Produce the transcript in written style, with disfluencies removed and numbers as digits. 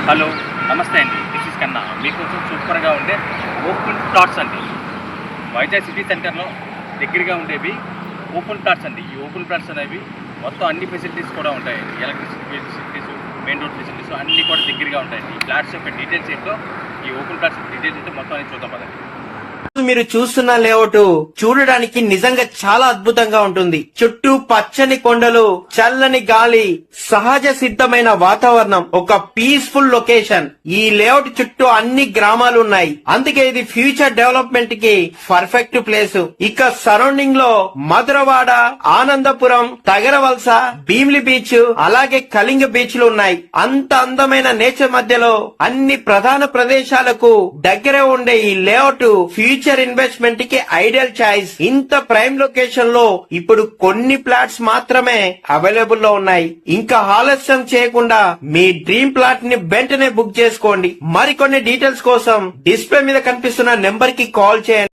Hello, నమస్తే అండి. This is కన్నా. మీకోసం సూపర్గా ఉండే ఓపెన్ ప్లాట్స్ అండి. వైజాగ్ సిటీ సెంటర్లో దగ్గరగా ఉండేవి ఓపెన్ ప్లాట్స్ అండి. ఈ ఓపెన్ ప్లాట్స్ అనేవి మొత్తం అన్ని ఫెసిలిటీస్ కూడా ఉంటాయండి. Electricity facilities, main road facilities అన్నీ కూడా దగ్గరగా ఉంటాయండి. ఈ ఫ్లాట్స్ యొక్క డీటెయిల్స్ ఏంటో, ఈ ఓపెన్ ప్లాట్స్ డీటెయిల్స్ ఏంటో మొత్తం అనేది చూద్దాం పదండి. మీరు చూస్తున్న లేఅవుట్ చూడడానికి నిజంగా చాలా అద్భుతంగా ఉంటుంది. చుట్టూ పచ్చని కొండలు, చల్లని గాలి, సహజ సిద్ధమైన వాతావరణం, ఒక పీస్ఫుల్ లొకేషన్. ఈ లేఅవుట్ చుట్టూ అన్ని గ్రామాలు ఉన్నాయి. అందుకే ఇది ఫ్యూచర్ డెవలప్మెంట్ కి పర్ఫెక్ట్ ప్లేస్. ఇక సరౌండింగ్ లో మధురవాడ, ఆనందపురం, తగరవలస, భీమిలి బీచ్, అలాగే కళింగ బీచ్లు ఉన్నాయి. అంత అందమైన నేచర్ మధ్యలో అన్ని ప్రధాన ప్రదేశాలకు దగ్గర ఉండే ఈ లేఅవుట్ ఫ్యూచర్ ఇన్వెస్ట్మెంట్ కి ఐడియల్ చాయిస్. ఇంత ప్రైమ్ లొకేషన్ లో ఇప్పుడు కొన్ని ప్లాట్స్ మాత్రమే అవైలబుల్ లో ఉన్నాయి. ఇంకా ఆలస్యం చేయకుండా మీ డ్రీమ్ ప్లాట్ ని వెంటనే బుక్ చేసుకోండి. మరికొన్ని డీటెయిల్స్ కోసం డిస్ప్లే మీద కనిపిస్తున్న నెంబర్ కి కాల్ చేయండి.